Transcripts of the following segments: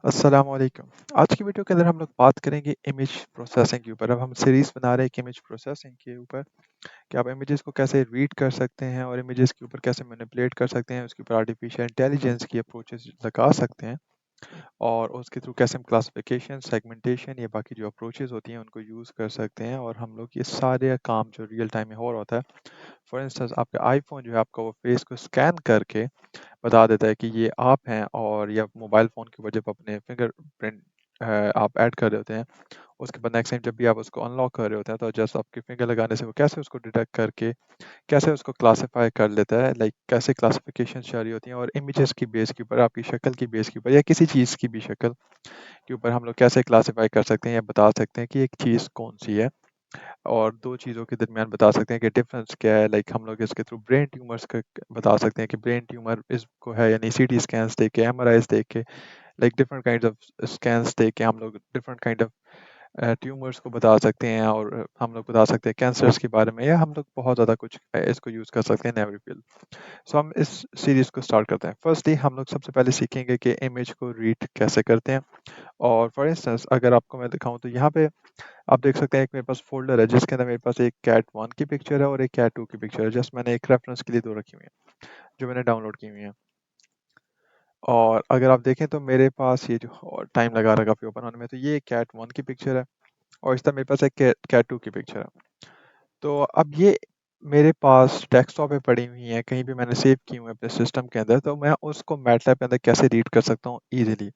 अस्सलाम वालेकुम। आज की वीडियो के अंदर हम लोग बात करेंगे इमेज प्रोसेसिंग के ऊपर। अब हम सीरीज़ बना रहे हैं कि इमेज प्रोसेसिंग के ऊपर कि आप इमेजेस को कैसे रीड कर सकते हैं और इमेजेस के ऊपर कैसे मैनिपुलेट कर सकते हैं, उसके ऊपर आर्टिफिशियल इंटेलिजेंस की अप्रोचेस लगा सकते हैं और उसके थ्रू कैसे हम क्लासिफिकेशन, सेगमेंटेशन या बाकी जो अप्रोचेस होती हैं उनको यूज़ कर सकते हैं और हम लोग ये सारे काम जो रियल टाइम में हो रहा होता है। फॉर इंस्टेंस आपका आईफ़ोन जो है आपका वो फेस को स्कैन करके बता देता है कि ये आप हैं और या मोबाइल फ़ोन के ऊपर जब अपने फिंगरप्रिंट आप ऐड कर रहे होते हैं, उसके बाद नेक्स्ट टाइम जब भी आप उसको अनलॉक कर रहे होते हैं, तो जस्ट आपके फिंगर लगाने से वो कैसे उसको डिटेक्ट करके, कैसे उसको क्लासिफ़ाई कर लेता है, लाइक कैसे क्लासिफ़िकेशन जारी होती हैं और इमेजेस की बेस के ऊपर, आपकी शक्ल की बेस के ऊपर या किसी चीज़ की भी शक्ल के ऊपर हम लोग कैसे क्लासिफ़ाई कर सकते हैं या बता सकते हैं कि एक चीज़ कौन-सी है। और 2 चीज़ों के दरमियान बता सकते हैं कि डिफरेंस क्या है। लाइक हम लोग इसके थ्रू ब्रेन ट्यूमर्स का बता सकते हैं कि ब्रेन ट्यूमर इसको है, यानी सीटी स्कैन्स देख के, एमआरआईज़ देख के, like different kinds of scans देख के हम लोग डिफरेंट काइंड ऑफ ट्यूमर्स को बता सकते हैं और हम लोग बता सकते हैं कैंसर्स के बारे में, या हम लोग बहुत ज़्यादा कुछ इसको यूज़ कर सकते हैं इन एवरी फील्ड। सो हम इस सीरीज़ को स्टार्ट करते हैं। फर्स्टली हम लोग सबसे पहले सीखेंगे कि इमेज को रीड कैसे करते हैं। और फॉर इंस्टेंस अगर आपको मैं दिखाऊँ तो यहाँ पे आप देख सकते हैं एक मेरे पास फ़ोल्डर है जिसके अंदर मेरे पास एक कैट 1 की पिक्चर है और एक कैट 2 की पिक्चर है। जस्ट मैंने एक रेफ़रेंस के लिए 2 रखी हुई हैं, जो मैंने डाउनलोड की हुई हैं। और अगर आप देखें तो मेरे पास ये जो और टाइम लगा रहा है काफ़ी ओपन होने में, तो ये कैट 1 की पिक्चर है और इस तरह मेरे पास एक कैट 2 की पिक्चर है। तो अब ये मेरे पास डेस्कटॉप पे पड़ी हुई हैं, कहीं भी मैंने सेव की हुई हैं अपने सिस्टम के अंदर, तो मैं उसको मैटलैब के अंदर कैसे रीड कर सकता हूँ ईज़िली।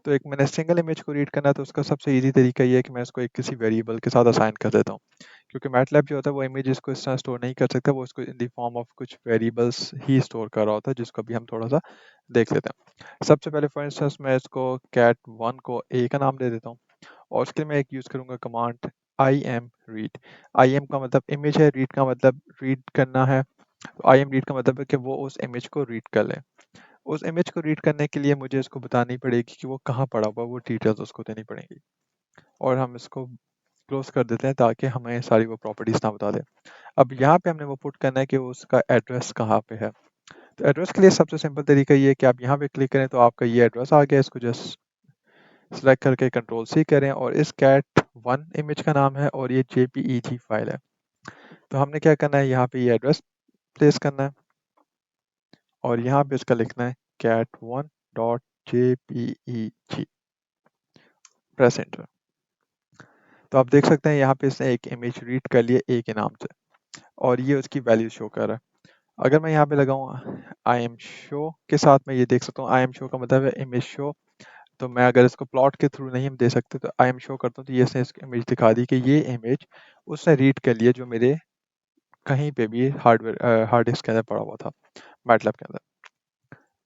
तो एक मैंने सिंगल इमेज को रीड करना है तो उसका सबसे ईज़ी तरीका ये है कि मैं इसको एक किसी वेरिएबल के साथ असाइन कर देता हूँ। क्योंकि मैटलैब जो होता है वो इमेजेस को इस तरह स्टोर नहीं कर सकता, वो उसको इन द फॉर्म ऑफ कुछ वेरिएबल्स ही स्टोर कर रहा होता है, जिसको अभी हम थोड़ा-सा देख लेते हैं। सबसे पहले फॉर इंस्टेंस मैं इसको cat1 को A का नाम दे देता हूँ और उसके लिए मैं एक यूज़ करूँगा कमांड imread। im का मतलब इमेज है, read का मतलब रीड करना है। तो imread का मतलब है कि वो उस इमेज को रीड कर ले। उस इमेज को रीड करने के लिए मुझे उसको बतानी पड़ेगी कि वो कहाँ पड़ा हुआ है, वो डिटेल्स उसको देनी पड़ेंगी। और हम इसको क्लोज़ कर देते हैं ताकि हमें सारी वो प्रॉपर्टीज़ ना बता दे। अब यहाँ पे हमने वो पुट करना है कि उसका एड्रेस कहाँ पे है। तो एड्रेस के लिए सबसे सिंपल तरीका ये है कि आप यहाँ पे क्लिक करें तो आपका ये एड्रेस आ गया, इसको जस्ट सेलेक्ट करके कंट्रोल सी करें और इस कैट 1 इमेज का नाम है और ये जेपीईजी फाइल है। तो हमने क्या करना है, यहाँ पे ये एड्रेस प्लेस करना है और यहाँ पे इसका लिखना है cat1.jpeg, प्रेस एंटर। तो आप देख सकते हैं यहाँ पे इसने एक इमेज रीड कर लिया ए के नाम से और ये उसकी वैल्यू शो कर रहा है। अगर मैं यहाँ पे लगाऊँ आई एम शो के साथ, मैं ये देख सकता हूँ आई एम शो का मतलब है इमेज शो। तो मैं अगर इसको प्लॉट के थ्रू नहीं हम दे सकते तो आई एम शो करता हूँ तो ये इसने इसकी इमेज दिखा दी कि ये इमेज उसने रीड कर लिया जो मेरे कहीं पे भी हार्ड डिस्क के अंदर पड़ा हुआ था, मैटलैब के अंदर।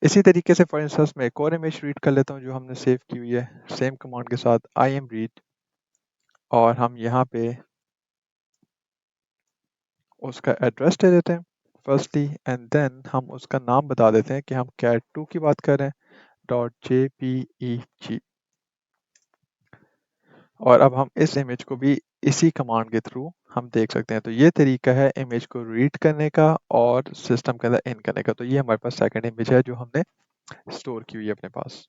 इसी तरीके से फॉर इंस्टेंस मैं एक और इमेज रीड कर लेता हूँ जो हमने सेव की हुई है सेम कमांड के साथ आई एम रीड, और हम यहाँ पे उसका एड्रेस दे देते हैं फर्स्टली, एंड देन हम उसका नाम बता देते हैं कि हम कैट 2 की बात कर रहे हैं, .jpeg। और अब हम इस इमेज को भी इसी कमांड के थ्रू हम देख सकते हैं। तो ये तरीका है इमेज को रीड करने का और सिस्टम के अंदर इन करने का। तो ये हमारे पास सेकंड इमेज है जो हमने स्टोर की हुई है अपने पास।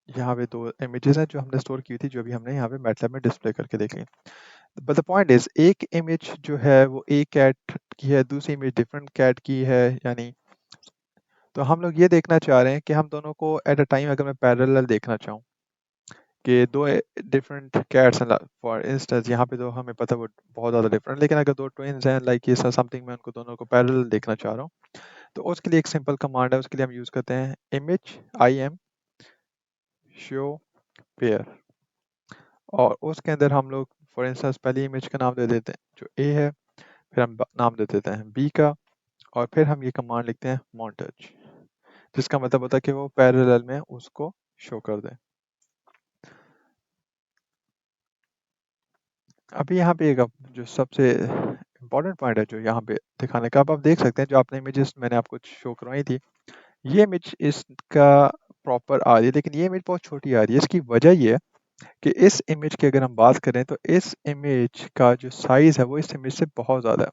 यहाँ पे 2 इमेजेस हैं जो हमने स्टोर की थी, जो भी हमने यहाँ पे मैटलैब में डिस्प्ले करके देख ली। बट द पॉइंट इज़ एक इमेज जो है वो एक कैट की है, दूसरी इमेज डिफरेंट कैट की है, यानी तो हम लोग ये देखना चाह रहे हैं कि हम दोनों को एट अ टाइम अगर मैं पैरेलल देखना चाहूँ कि 2 डिफरेंट कैट्स हैं, फॉर इंस्टेंस यहाँ पे तो हमें पता है वो बहुत ज़्यादा डिफरेंट, लेकिन अगर 2 ट्विन्स हैं लाइक ये समथिंग, मैं उनको दोनों को पैरेलल देखना चाह रहा हूँ, तो उसके लिए एक सिंपल कमांड है, उसके लिए हम यूज़ करते हैं इमेज im शो पेयर। और उसके अंदर हम लोग फॉर इंस्टेंस पहली इमेज का नाम दे देते हैं जो ए है, फिर हम नाम दे देते हैं बी का, और फिर हम ये कमांड लिखते हैं montage, जिसका मतलब होता है कि वो पैरेलल में उसको शो कर दें। अभी यहाँ पे एक अब जो सबसे इम्पोर्टेंट पॉइंट है जो यहाँ पे दिखाने का, अब आप देख सकते हैं जो आपने इमेजेस मैंने आपको शो करवाई थी, ये इमेज इसका प्रॉपर आ रही है, लेकिन ये इमेज बहुत छोटी आ रही है। इसकी वजह ये है कि इस इमेज की अगर हम बात करें तो इस इमेज का जो साइज़ है वो इस इमेज से बहुत ज़्यादा है।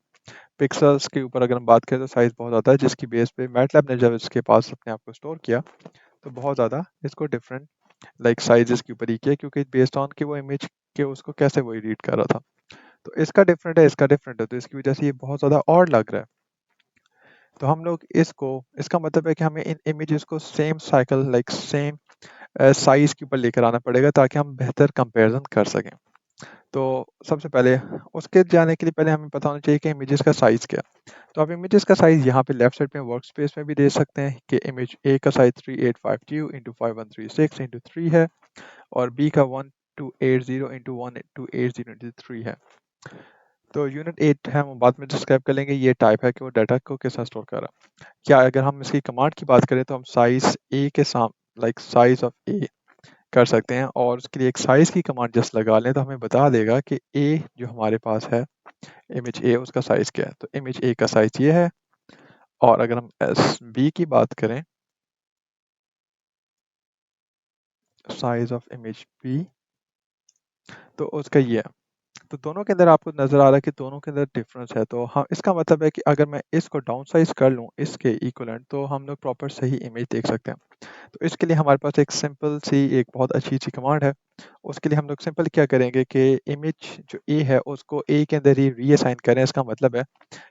पिक्सेल्स के ऊपर अगर हम बात करें तो साइज़ बहुत ज़्यादा है, जिसकी बेस पे मैटलैब ने जब इसके पास अपने आप को स्टोर किया तो बहुत ज़्यादा इसको डिफरेंट लाइक साइजेस के ऊपर ही किया, क्योंकि बेस्ड ऑन कि वो इमेज के उसको कैसे वो रीड कर रहा था। तो इसका डिफरेंट है, इसका डिफरेंट है, तो इसकी वजह से ये बहुत ज़्यादा ऑड लग रहा है। तो हम लोग इसको, इसका मतलब है कि हमें इन इमेजेस को same cycle like same size के ऊपर लेकर आना पड़ेगा ताकि हम बेहतर कंपैरिजन कर सकें। तो सबसे पहले उसके जाने के लिए पहले हमें पता होना चाहिए कि इमेजेस का साइज़ क्या है। तो आप इमेजेस का साइज़ यहाँ पे लेफ्ट साइड में वर्क स्पेस में भी दे सकते हैं कि इमेज ए का साइज़ 3852 इंटू 5136 इंटू 3 है, और बी का 1280 इंटू 1280 इंटू 3 है। तो यूनिट 8 है, हम बाद में डिस्क्राइब कर लेंगे, ये टाइप है कि वो डाटा को कैसे स्टोर कर रहा है। क्या अगर हम इसकी कमांड की बात करें तो हम साइज़ ए के साम लाइक साइज़ ऑफ ए कर सकते हैं, और उसके लिए एक साइज़ की कमांड जस्ट लगा लें तो हमें बता देगा कि ए जो हमारे पास है, इमेज ए, उसका साइज़ क्या है। तो इमेज ए का साइज़ ये है, और अगर हम एस बी की बात करें, साइज़ ऑफ इमेज बी, तो उसका ये है। तो दोनों के अंदर आपको नज़र आ रहा है कि दोनों के अंदर डिफरेंस है। तो हाँ, इसका मतलब है कि अगर मैं इसको डाउन साइज़ कर लूँ इसके इक्विवेलेंट, तो हम लोग प्रॉपर सही इमेज देख सकते हैं। तो इसके लिए हमारे पास एक सिंपल सी, एक बहुत अच्छी-सी कमांड है। उसके लिए हम लोग सिंपल क्या करेंगे कि इमेज जो ए है उसको ए के अंदर ही रीअसाइन करें। इसका मतलब है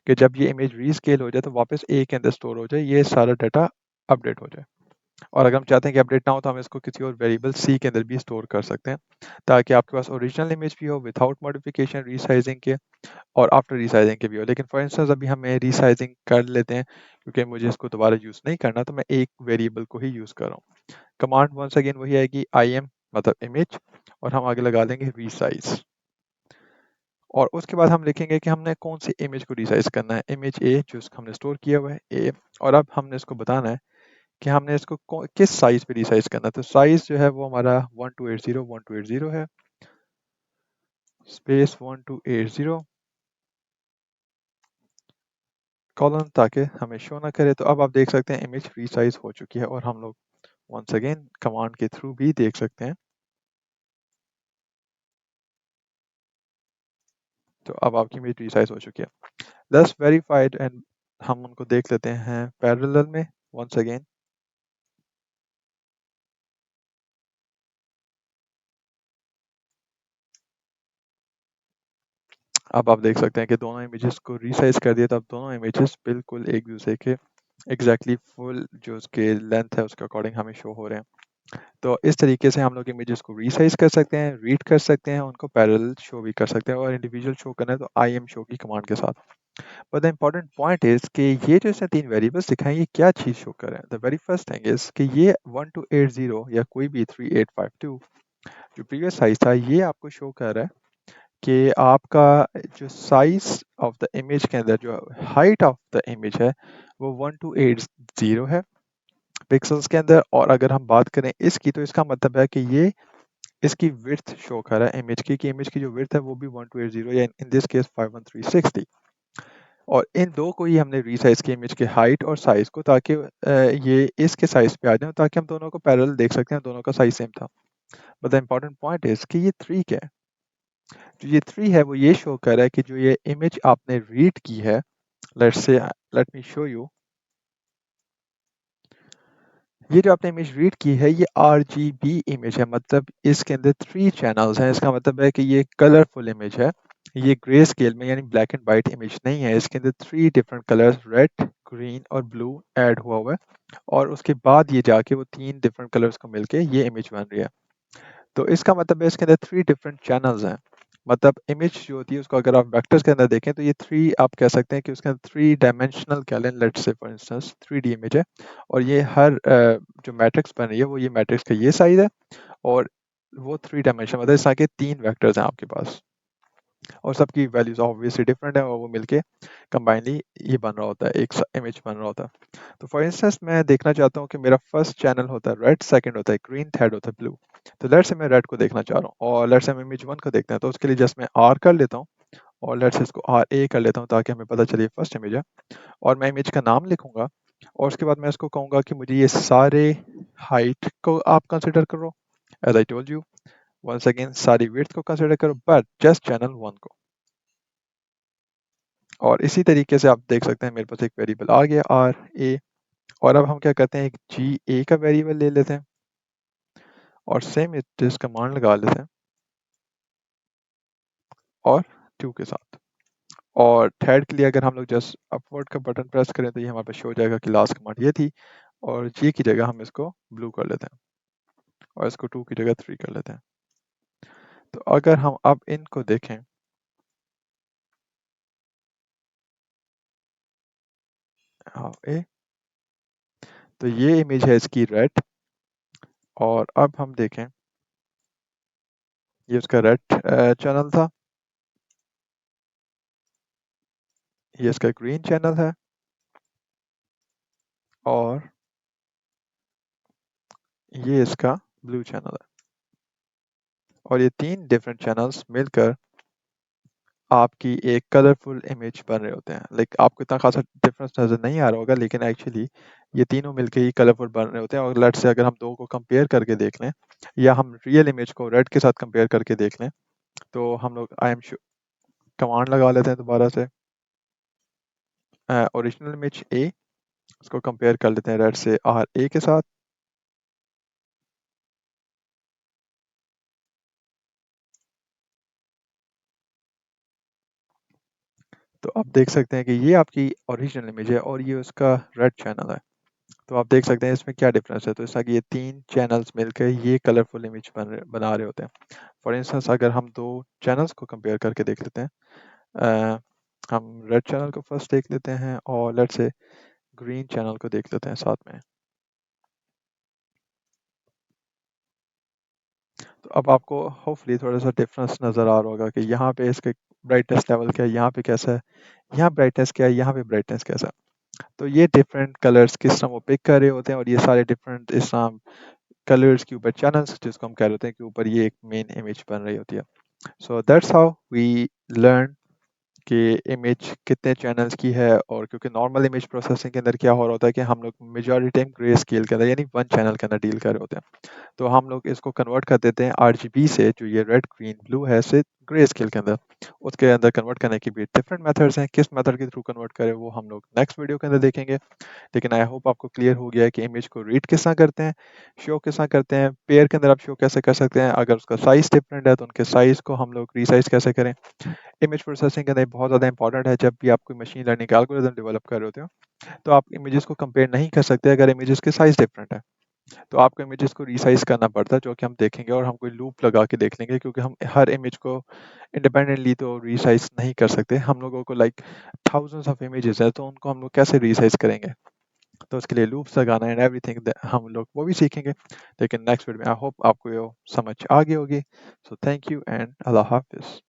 कि जब ये इमेज रीस्केल हो जाए तो वापस ए के अंदर स्टोर हो जाए, ये सारा डाटा अपडेट हो जाए। और अगर हम चाहते हैं कि अपडेट ना हो तो हम इसको किसी और वेरिएबल सी के अंदर भी स्टोर कर सकते हैं, ताकि आपके पास ओरिजिनल इमेज भी हो विदाउट मॉडिफिकेशन रीसाइजिंग के, और आफ्टर रीसाइजिंग के भी हो। लेकिन फॉर इंस्टेंस अभी हमें रीसाइजिंग कर लेते हैं क्योंकि मुझे इसको दोबारा यूज़ नहीं करना, तो मैं एक वेरिएबल को ही यूज़ कर रहा हूँ। कमांड वंस अगेन वही आएगी, आई एम मतलब इमेज, और हम आगे लगा देंगे रीसाइज। और उसके बाद हम लिखेंगे कि हमने कौन सी इमेज को रीसाइज करना है, इमेज ए जो हमने स्टोर किया हुआ है ए, और अब हमने इसको बताना है कि हमने इसको किस साइज पे रीसाइज करना है। तो साइज जो है वो हमारा 1280 है, स्पेस 1280 कॉलन, ताकि हमें शो ना करे। तो अब आप देख सकते हैं इमेज रीसाइज हो चुकी है, और हम लोग वंस अगेन कमांड के थ्रू भी देख सकते हैं। तो अब आपकी इमेज रीसाइज हो चुकी है, दस वेरीफाइड, एंड हम उनको देख लेते हैं पैरेलल में वंस अगेन। अब आप देख सकते हैं कि दोनों इमेजेस को रीसाइज कर दिया, तो अब दोनों इमेजेस बिल्कुल एक दूसरे के एग्जैक्टली फुल जो उसके लेंथ है उसके अकॉर्डिंग हमें शो हो रहे हैं। तो इस तरीके से हम लोग इमेजेस को रीसाइज कर सकते हैं, रीड कर सकते हैं, उनको पैरेलल शो भी कर सकते हैं, और इंडिविजुअल शो करना है तो आई एम शो की कमांड के साथ। But the important point is कि ये जो इसने तीन वेरिएबल्स दिखाए, ये क्या चीज़ शो कर रहे हैं। The very first thing is कि ये 1280 या कोई भी 3852 जो प्रीवियस साइज था, ये आपको शो कर रहा है कि आपका जो साइज ऑफ द इमेज के अंदर जो हाइट ऑफ द इमेज है वो 1280 है पिक्सल्स के अंदर। और अगर हम बात करें इसकी, तो इसका मतलब है कि ये इसकी विड्थ शो कर रहा है इमेज की, कि इमेज की जो विड्थ है वो भी 1280 या इन दिस केस 51360। और इन दो को ही हमने रीसाइज किया, इमेज के हाइट और साइज को, ताकि ये इसके साइज पे आ जाए, ताकि हम दोनों को पैरेलल देख सकते हैं, दोनों का साइज सेम था। But the important point is कि ये थ्री क्या है। जो ये थ्री है वो ये शो कर रहा है कि जो ये इमेज आपने रीड की है, let's say, let me show you, ये जो आपने इमेज रीड की है ये RGB इमेज है, मतलब इसके अंदर थ्री चैनल्स हैं। इसका मतलब है कि ये कलरफुल इमेज है, ये ग्रे स्केल में यानी ब्लैक एंड वाइट इमेज नहीं है। इसके अंदर three different colours red, green और ब्लू ऐड हुआ है, और उसके बाद ये जाके वो तीन डिफरेंट कलर्स को मिलके ये इमेज बन रही है। तो इसका मतलब है इसके अंदर थ्री डिफरेंट चैनल्स हैं। मतलब इमेज जो होती है उसको अगर आप वेक्टर्स के अंदर देखें तो ये थ्री, आप कह सकते हैं कि उसके अंदर थ्री डायमेंशनल कैलन, let's say for instance 3D image है। और ये हर जो मैट्रिक्स बन रही है वो ये मैट्रिक्स का ये साइज है, और वो थ्री डायमेंशन, मतलब इस तरह के तीन वेक्टर्स हैं आपके पास, और सबकी वैल्यूज ऑब्वियसली डिफरेंट है, और वो मिलके कंबाइनली ये बन रहा होता है, एक इमेज बन रहा होता है। तो फॉर इंस्टेंस मैं देखना चाहता हूँ कि मेरा फर्स्ट चैनल होता है रेड, सेकंड होता है ग्रीन, थर्ड होता है ब्लू। तो लेट्स से मैं रेड को देखना चाह रहा हूँ, और लेट्स से हम इमेज वन को देखते हैं, तो उसके लिए जस्ट मैं आर कर लेता हूँ, और लेट्स इसको आर ए कर लेता हूँ ताकि हमें पता चले फर्स्ट इमेज है। और मैं इमेज का नाम लिखूंगा, और उसके बाद मैं इसको कहूंगा कि मुझे ये सारे हाइट को आप कंसिडर करो, as I told you once again, सारी विड्थ को कंसिडर करो, बट जस्ट चैनल वन को। और इसी तरीके से आप देख सकते हैं मेरे पास एक वेरिएबल आ गया आर ए, और अब हम क्या करते हैं, एक जी ए का वेरिएबल ले लेते हैं और सेम इस कमांड लगा लेते हैं और 2 के साथ। और थ्रेड के लिए अगर हम लोग जस्ट अपवर्ड का बटन प्रेस करें तो ये हमारे पास शो हो जाएगा कि लास्ट कमांड ये थी, और जी की जगह हम इसको ब्लू कर लेते हैं और इसको 2 की जगह 3 कर लेते हैं। तो अगर हम अब इनको देखें, हाँ ए, तो ये इमेज है इसकी रेड, और अब हम देखें ये उसका रेड चैनल था, ये इसका ग्रीन चैनल है, और ये इसका ब्लू चैनल है। और ये 3 डिफरेंट चैनल्स मिलकर आपकी एक कलरफुल इमेज बन रहे होते हैं। लाइक आपको इतना खासा डिफरेंस नज़र नहीं आ रहा होगा, लेकिन एक्चुअली ये तीनों मिलके ही कलरफुल बन रहे होते हैं। और लेट्स से अगर हम दो को कंपेयर करके देख लें, या हम रियल इमेज को रेड के साथ कंपेयर करके देख लें, तो हम लोग आई एम कमांड लगा लेते हैं दोबारा से, ओरिजिनल इमेज ए, उसको कंपेयर कर लेते हैं रेड से आर ए के साथ। तो आप देख सकते हैं कि ये आपकी ओरिजिनल इमेज है और ये उसका रेड चैनल है। तो आप देख सकते हैं इसमें क्या डिफरेंस है। तो इस कि ये 3 चैनल्स मिलकर ये कलरफुल इमेज बना रहे होते हैं। फॉर इंस्टेंस अगर हम 2 चैनल्स को कंपेयर करके देख लेते हैं, अ, हम रेड चैनल को फर्स्ट देख लेते हैं और लेट्स से ग्रीन चैनल को देख लेते हैं साथ में। तो अब आपको होपफुली थोड़ा-सा डिफरेंस नज़र आ रहा होगा कि यहाँ पे इसके ब्राइटनेस लेवल क्या है, यहाँ पे कैसा है, यहाँ ब्राइटनेस क्या है, यहाँ पे ब्राइटनेस कैसा है। तो ये डिफरेंट कलर्स किस तरह वो पिक कर रहे होते हैं, और ये सारे डिफरेंट इस तरह कलर्स के ऊपर चैनल्स जिसको हम कह रहे होते हैं के ऊपर ये एक मेन इमेज बन रही होती है। So that's how we learn कि इमेज कितने चैनल्स की है। और क्योंकि नॉर्मल इमेज प्रोसेसिंग के अंदर क्या हो रहा होता है कि हम लोग मेजॉरिटी टाइम ग्रे स्केल के अंदर यानी वन चैनल के अंदर डील कर रहे होते हैं। तो हम लोग इसको कन्वर्ट कर देते हैं आरजीबी से, जो ये रेड ग्रीन ब्लू है, से ग्रे स्केल के अंदर। उसके अंदर कन्वर्ट करने की भी डिफरेंट मेथड्स हैं, किस मेथड के थ्रू कन्वर्ट करें वो हम लोग नेक्स्ट वीडियो के अंदर देखेंगे। लेकिन आई होप आपको क्लियर हो गया है कि इमेज को रीड किस तरह करते हैं, शो किस तरह करते हैं, पेयर के अंदर आप शो कैसे कर सकते हैं, अगर उसका साइज डिफरेंट है तो उनके साइज को हम लोग रीसाइज कैसे करें। इमेज प्रोसेसिंग के अंदर बहुत ज़्यादा इंपॉर्टेंट है। जब भी आप कोई मशीन लर्निंग का एल्गोरिथम डेवलप कर रहे होते हो, तो आप इमेजेस को कंपेयर नहीं कर सकते अगर इमेजेस के साइज डिफरेंट है। तो आपको इमेजेस को रीसाइज करना पड़ता है, जो कि हम देखेंगे, और हम कोई लूप लगा के देख लेंगे, क्योंकि हम हर इमेज को इंडिपेंडेंटली तो रीसाइज नहीं कर सकते। हम लोगों को लाइक थाउजेंड्स ऑफ इमेजेस है, तो उनको हम लोग कैसे रीसाइज करेंगे। तो उसके लिए लूप्स लगाना एंड एवरीथिंग हम लोग वो भी सीखेंगे। लेकिन नेक्स्ट वीडियो में आई होप आपको ये समझ आ गई होगी। सो थैंक यू एंड अल्लाह हाफिज़।